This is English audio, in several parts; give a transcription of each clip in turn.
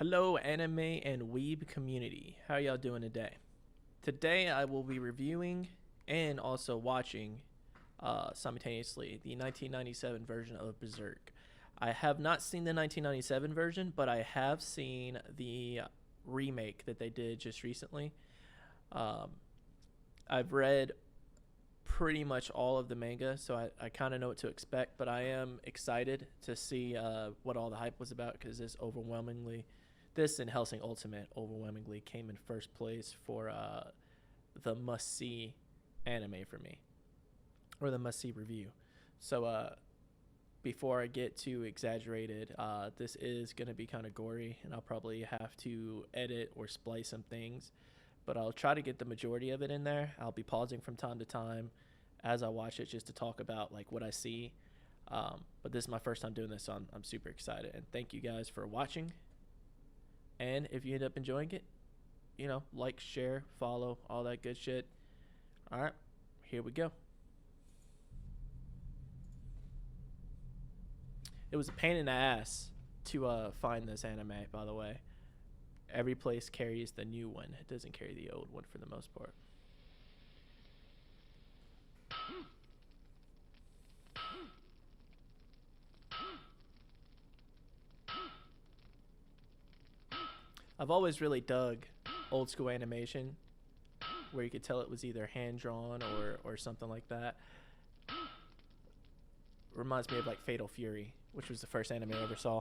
Hello, anime and weeb community. How y'all doing today? Today, I will be reviewing and also watching simultaneously the 1997 version of Berserk. I have not seen the 1997 version, but I have seen the remake that they did just recently. Um, I've read pretty much all of the manga, so I kind of know what to expect, but I am excited to see what all the hype was about because this and Hellsing Ultimate overwhelmingly came in first place for the must see anime for me, or the must see review. So before I get too exaggerated, this is going to be kind of gory, and I'll probably have to edit or splice some things, but I'll try to get the majority of it in there. I'll be pausing from time to time as I watch it just to talk about like what I see. But this is my first time doing this, so I'm super excited. And thank you guys for watching. And if you end up enjoying it, like, share, follow, all that good shit. All right, here we go. It was a pain in the ass to find this anime, by the way. Every place carries the new one. It doesn't carry the old one for the most part. I've always really dug old school animation where you could tell it was either hand drawn or something like that. Reminds me of like Fatal Fury, which was the first anime I ever saw.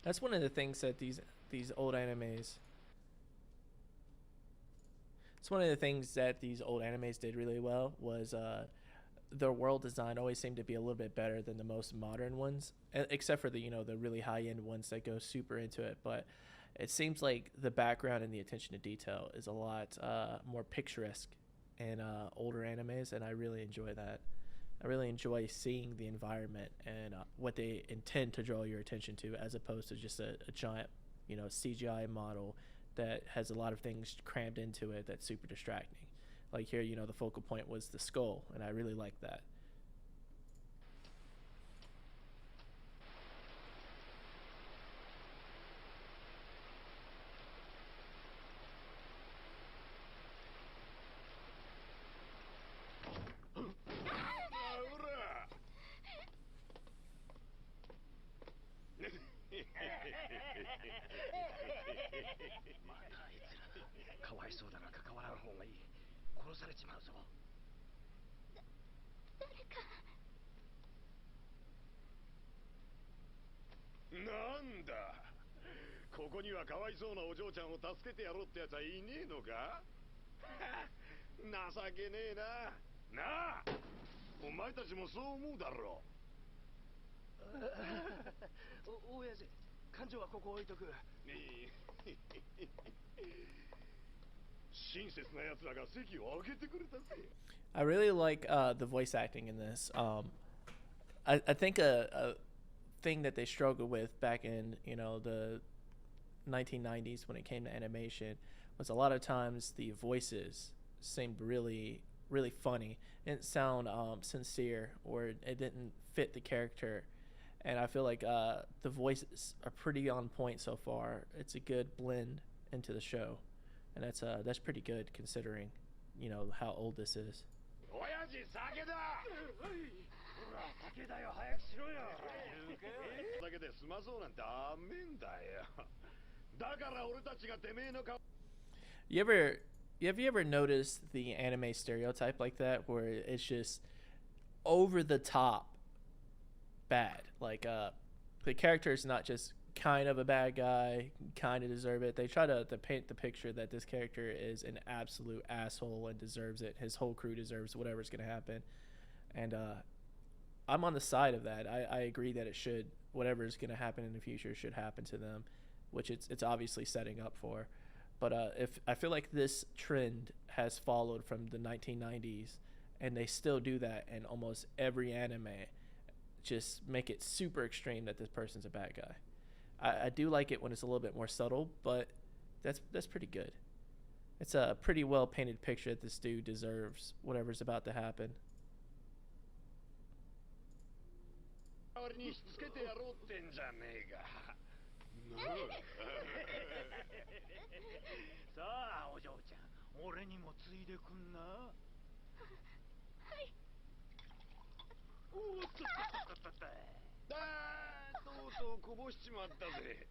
That's one of the things that these old animes. It's one of the things that these old animes did really well was their world design always seemed to be a little bit better than the most modern ones, except for the really high end ones that go super into it. But it seems like the background and the attention to detail is a lot more picturesque in older animes, and I really enjoy that. I really enjoy seeing the environment and what they intend to draw your attention to, as opposed to just a giant, CGI model that has a lot of things crammed into it that's super distracting. Like here, the focal point was the skull, and I really like that.なんだ、ここにはかわいそうなお嬢ちゃんを助けてやろうってやつはいねえのか。情けねえな。なあ、お前たちもそう思うだろう。親父、感情はここ置いとく。親切な奴らが席を空けてくれたぜ。I really like the voice acting in this. I think a thing that they struggled with back in the 1990s when it came to animation was a lot of times the voices seemed really funny. It didn't sound sincere, or it didn't fit the character. And I feel like the voices are pretty on point so far. It's a good blend into the show, and that's pretty good considering how old this is. 親父、酒だ。ほら、酒だよ、早くしろよ。酒で済まそうなんてダメんだよ。だから俺たちがてめえの顔。You ever have you ever noticed the anime stereotype like that, where it's just over the top bad? Like the character is not just kind of a bad guy, kind of deserve it. They try to paint the picture that this character is an absolute asshole and deserves it. His whole crew deserves whatever's going to happen. And I'm on the side of that. I agree that whatever is going to happen in the future should happen to them, which it's obviously setting up for. But if I feel like this trend has followed from the 1990s, and they still do that in almost every anime, just make it super extreme that this person's a bad guy. I do like it when it's a little bit more subtle, but that's pretty good. It's a pretty well painted picture that this dude deserves whatever's about to happen. 代わりにしつけてやろうってんじゃねえか。さあお嬢ちゃん、俺にもついでくんな。はい。おっとっとっとっとっと。とうとうこぼしちまったぜ。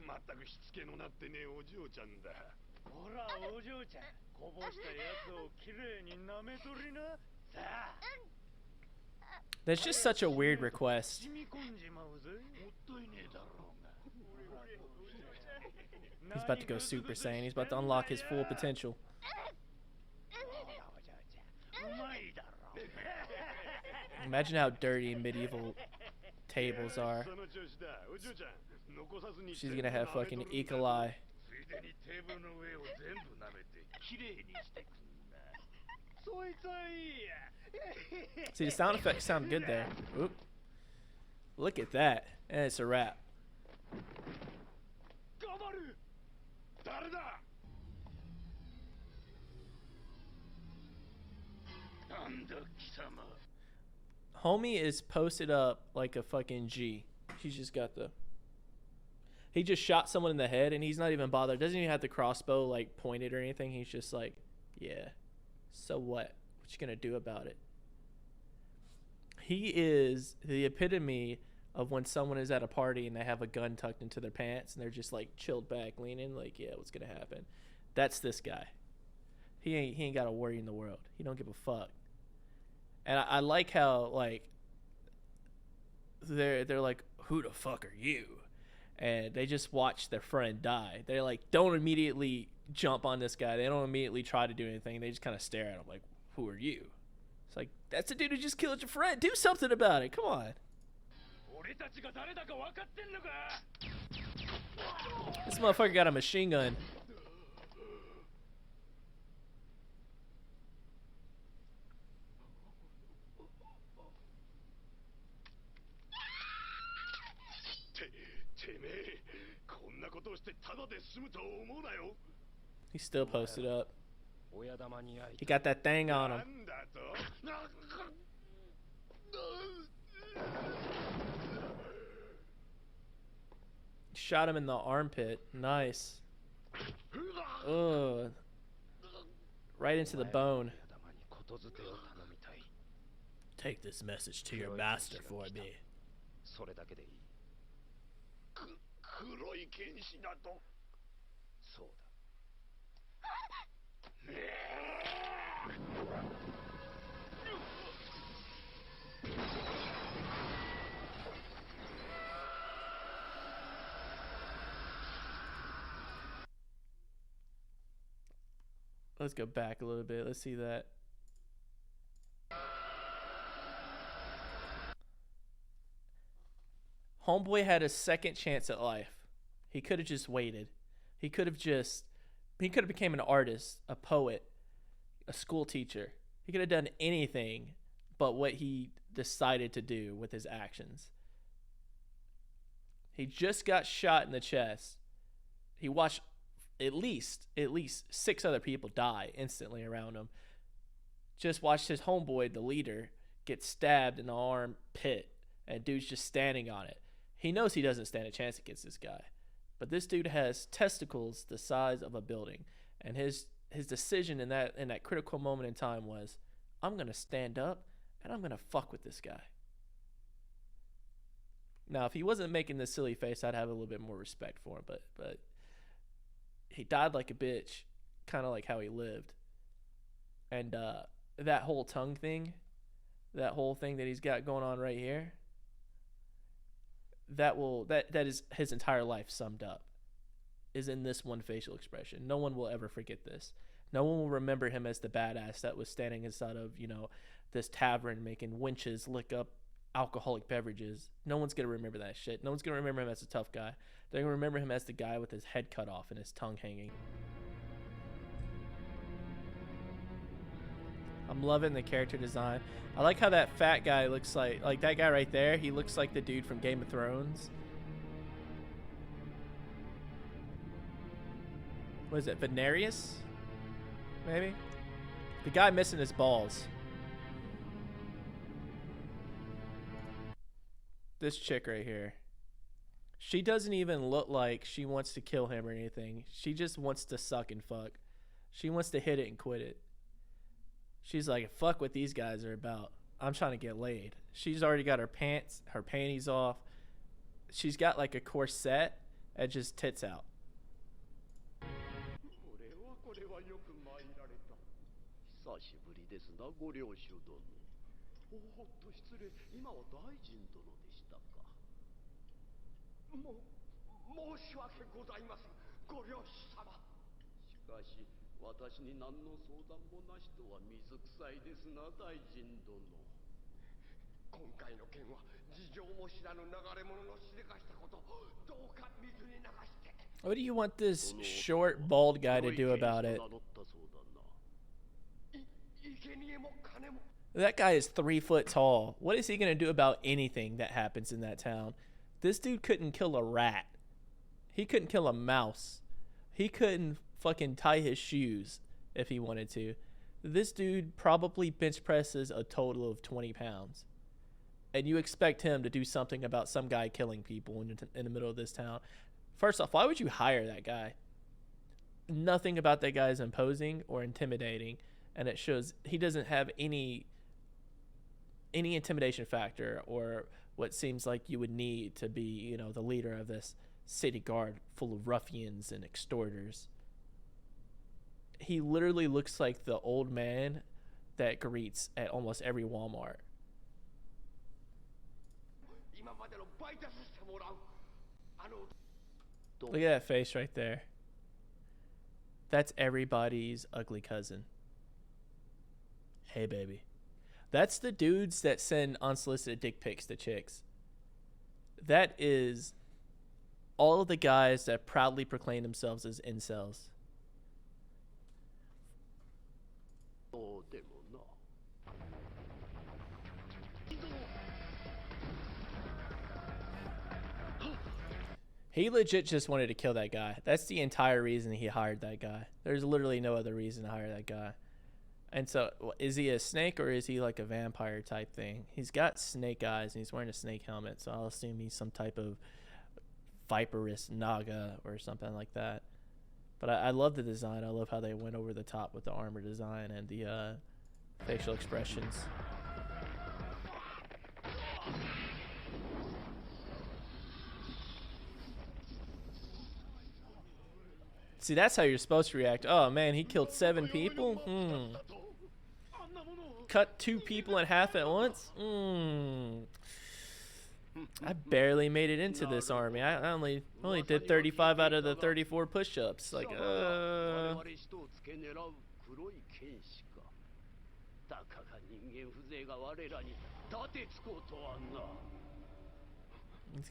まったくしつけのなってねえお嬢ちゃんだ。ほらお嬢ちゃん、こぼしたやつをきれいに舐めとりな。さあ。That's just such a weird request. He's about to go Super Saiyan. He's about to unlock his full potential. Imagine how dirty medieval tables are. She's gonna have fucking eagle eye. See, the sound effects sound good there. Oop. Look at that. And it's a wrap. Homie is posted up like a fucking G. He's just got the... He just shot someone in the head and he's not even bothered. Doesn't even have the crossbow like pointed or anything. He's just like, yeah. So what? What you gonna do about it? He is the epitome of when someone is at a party and they have a gun tucked into their pants and they're just like chilled back, leaning, like, yeah, what's gonna happen? That's this guy. He ain't got a worry in the world. He don't give a fuck. And I like how like they're like, who the fuck are you? And they just watch their friend die. They like don't immediately jump on this guy. They don't immediately try to do anything. They just kind of stare at him like, who are you? It's like, that's the dude who just killed your friend. Do something about it. Come on. This motherfucker got a machine gun. He's still posted up. He got that thing on him. Shot him in the armpit. Nice. Ugh. Right into the bone. Take this message to your master for me. Let's go back a little bit. Let's see that. Homeboy had a second chance at life. He could have just waited. He could have became an artist, a poet, a school teacher. He could have done anything but what he decided to do with his actions. He just got shot in the chest. He watched at least 6 other people die instantly around him. Just watched his homeboy, the leader, get stabbed in the arm pit, and dude's just standing on it. He knows he doesn't stand a chance against this guy. But this dude has testicles the size of a building, and his decision in that critical moment in time was, I'm gonna stand up and I'm gonna fuck with this guy. Now, if he wasn't making this silly face, I'd have a little bit more respect for him. But he died like a bitch, kind of like how he lived. And that whole tongue thing, that whole thing that he's got going on right here, that is his entire life summed up, is in this one facial expression. No one will ever forget this. No one will remember him as the badass that was standing inside of, this tavern making wenches lick up alcoholic beverages. No one's gonna remember that shit. No one's gonna remember him as a tough guy. They're gonna remember him as the guy with his head cut off and his tongue hanging. I'm loving the character design. I like how that fat guy looks like that guy right there. He looks like the dude from Game of Thrones. What is it, Venarius? Maybe? The guy missing his balls. This chick right here. She doesn't even look like she wants to kill him or anything. She just wants to suck and fuck. She wants to hit it and quit it. She's like, fuck what these guys are about. I'm trying to get laid. She's already got her panties off. She's got like a corset and just tits out. What do you want this short, bald guy to do about it? That guy is 3 foot tall. What is he going to do about anything that happens in that town? This dude couldn't kill a rat. He couldn't kill a mouse. He couldn't fucking tie his shoes if he wanted to. This dude probably bench presses a total of 20 pounds. And you expect him to do something about some guy killing people in the middle of this town. First off, why would you hire that guy? Nothing about that guy is imposing or intimidating. And it shows he doesn't have any intimidation factor or what seems like you would need to be, you know, the leader of this city guard full of ruffians and extorters. He literally looks like the old man that greets at almost every Walmart. Look at that face right there. That's everybody's ugly cousin. Hey, baby. That's the dudes that send unsolicited dick pics to chicks. That is all of the guys that proudly proclaim themselves as incels. He legit just wanted to kill that guy. That's the entire reason he hired that guy. There's literally no other reason to hire that guy. And so, is he a snake or is he like a vampire type thing? He's got snake eyes and he's wearing a snake helmet, so I'll assume he's some type of viperous naga or something like that. But I love the design. I love how they went over the top with the armor design and the facial expressions. See, that's how you're supposed to react. Oh man, he killed 7 people? Cut 2 people in half at once? I barely made it into this army. I only did 35 out of the 34 push-ups. Like, he's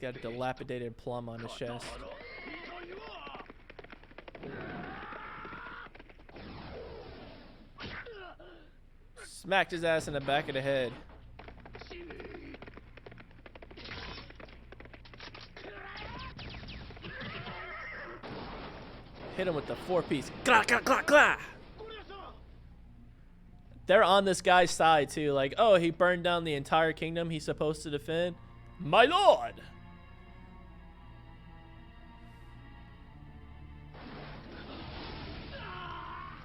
got a dilapidated plum on his chest. Smacked his ass in the back of the head. Hit him with the 4-piece. Glah, glah, glah, glah. They're on this guy's side too. Like, oh, he burned down the entire kingdom he's supposed to defend. My lord!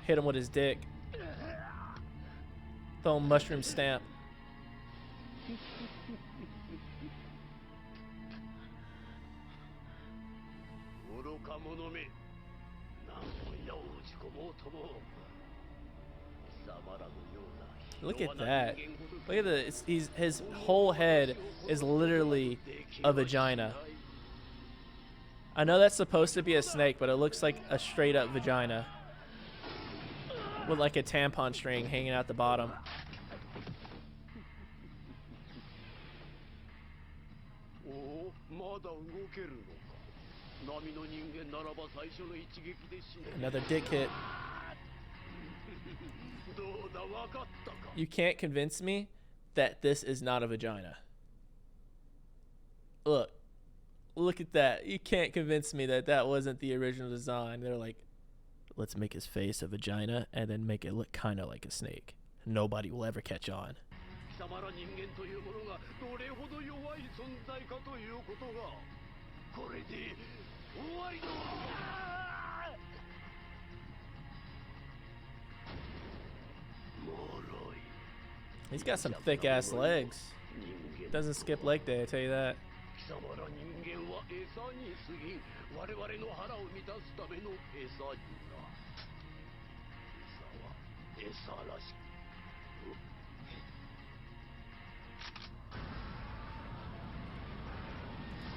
Hit him with his dick. Throw him mushroom stamp. Look at that. Look at this. His whole head is literally a vagina. I know that's supposed to be a snake, but it looks like a straight up vagina. With like a tampon string hanging out the bottom. Another dick hit. You can't convince me that this is not a vagina. Look at that. You can't convince me that that wasn't the original design. They're like, let's make his face a vagina and then make it look kind of like a snake. Nobody will ever catch on. He's got some thick ass legs. Doesn't skip leg day, I tell you that.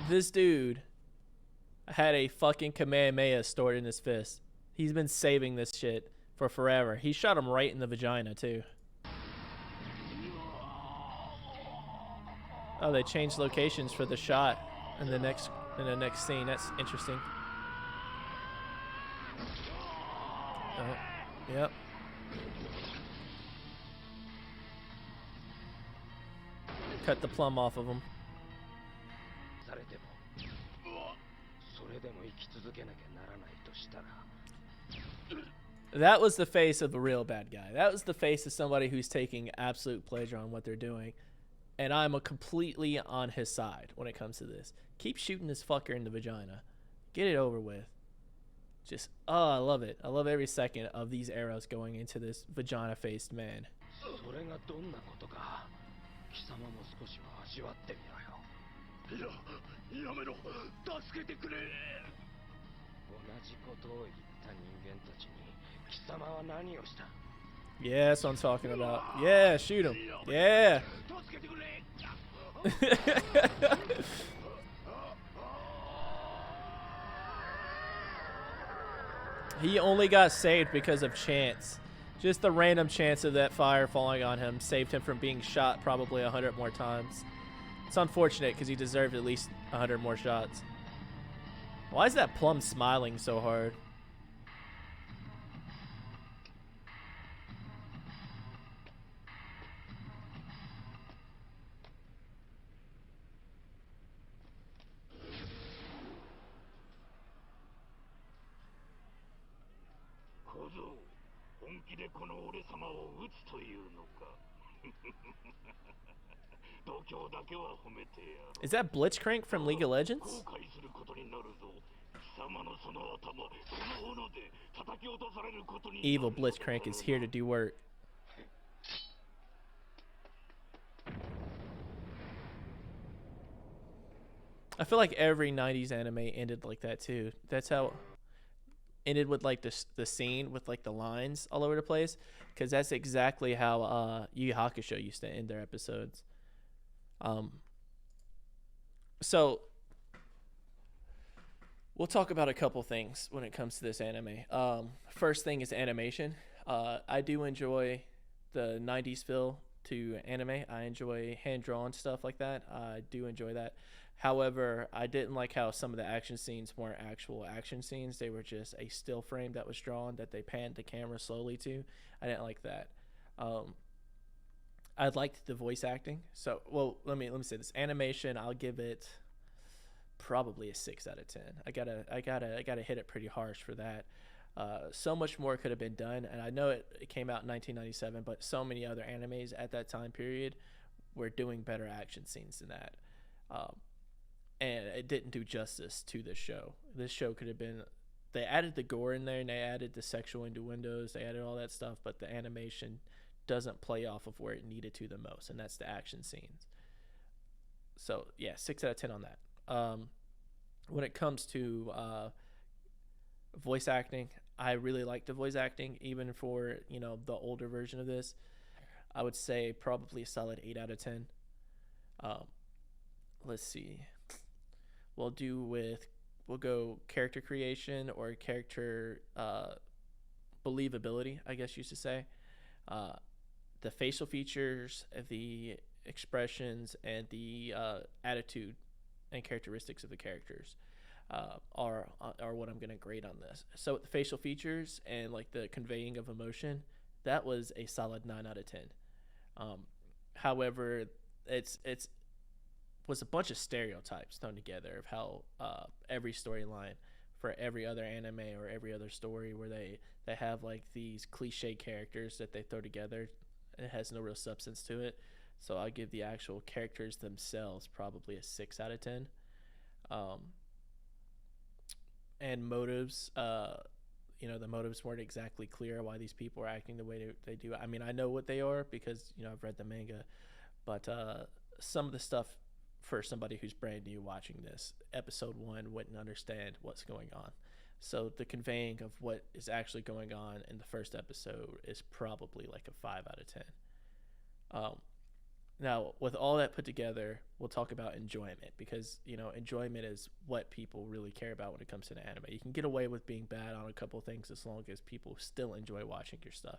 This dude had a fucking Kamehameha stored in his fist. He's been saving this shit for forever. He shot him right in the vagina too. Oh, they changed locations for the shot in the next scene. That's interesting. Yep. Cut the plum off of him. That was the face of a real bad guy. That was the face of somebody who's taking absolute pleasure on what they're doing. And I'm completely on his side when it comes to this. Keep shooting this fucker in the vagina. Get it over with. Just, oh, I love it. I love every second of these arrows going into this vagina-faced man. Yeah, that's what I'm talking about. Yeah, shoot him. Yeah. He only got saved because of chance. Just the random chance of that fire falling on him saved him from being shot probably 100 more times. It's unfortunate because he deserved at least 100 more shots. Why is that plum smiling so hard? Is that Blitzcrank from League of Legends? Evil Blitzcrank is here to do work. I feel like every 90s anime ended like that too. That's how ended with like the scene with like the lines all over the place, because that's exactly how Yu Yu Hakusho used to end their episodes. So we'll talk about a couple things when it comes to this anime. First thing is animation. I do enjoy the 90s feel to anime. I enjoy hand-drawn stuff like that. I do enjoy that. However, I didn't like how some of the action scenes weren't actual action scenes. They were just a still frame that was drawn that they panned the camera slowly to. I didn't like that. I liked the voice acting. So, well, let me say this. Animation, I'll give it probably a 6 out of 10. I gotta hit it pretty harsh for that. So much more could have been done, and I know it came out in 1997, but so many other animes at that time period were doing better action scenes than that. And it didn't do justice to this show. This show could have been, they added the gore in there, and they added the sexual innuendos, they added all that stuff, but the animation doesn't play off of where it needed to the most, and that's the action scenes. So yeah, 6 out of 10 on that. When it comes to voice acting, I really like the voice acting, even for, you know, the older version of this. I would say probably a solid 8 out of 10. Let's see. We'll go character creation or character believability, I guess you should say. The facial features, the expressions, and the attitude and characteristics of the characters are what I'm going to grade on this. So the facial features and like the conveying of emotion, that was a solid 9 out of 10. Um, However, it's was a bunch of stereotypes thrown together of how every storyline for every other anime or every other story where they have like these cliche characters that they throw together, and it has no real substance to it. So I'll give the actual characters themselves probably a 6 out of 10. Um, and motives, the motives weren't exactly clear why these people are acting the way they do. I mean, I know what they are because I've read the manga, but some of the stuff for somebody who's brand new watching this episode one wouldn't understand what's going on. So the conveying of what is actually going on in the first episode is probably like a 5 out of 10. Um, Now, with all that put together, we'll talk about enjoyment because, enjoyment is what people really care about when it comes to an anime. You can get away with being bad on a couple of things as long as people still enjoy watching your stuff.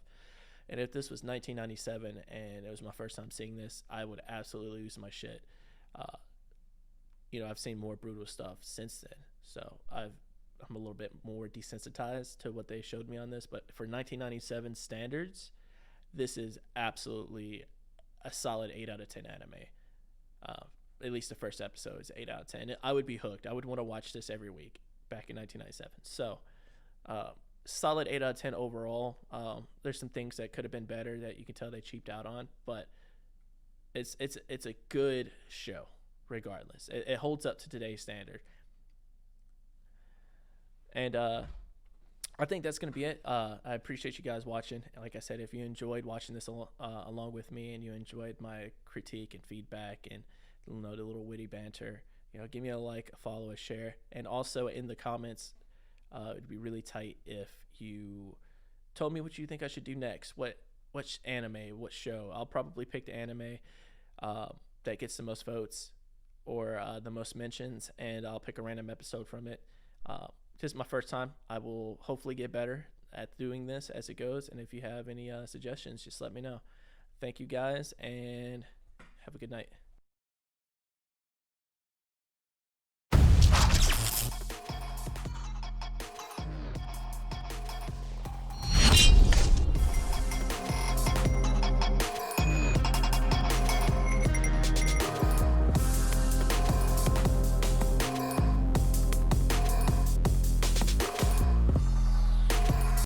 And if this was 1997 and it was my first time seeing this, I would absolutely lose my shit. Uh, I've seen more brutal stuff since then, so I'm a little bit more desensitized to what they showed me on this. But for 1997 standards, this is absolutely a solid 8 out of 10 anime. At least the first episode is 8 out of 10. I would be hooked. I would want to watch this every week back in 1997. So, solid 8 out of 10 overall. There's some things that could have been better that you can tell they cheaped out on, but it's a good show regardless. It holds up to today's standard. And I think that's going to be it. I appreciate you guys watching. Like I said, if you enjoyed watching this along with me and you enjoyed my critique and feedback and the little witty banter, give me a like, a follow, a share. And also in the comments, it'd be really tight if you told me what you think I should do next. What anime, what show. I'll probably pick the anime that gets the most votes or the most mentions, and I'll pick a random episode from it. This is my first time. I will hopefully get better at doing this as it goes. And if you have any suggestions, just let me know. Thank you guys, and have a good night.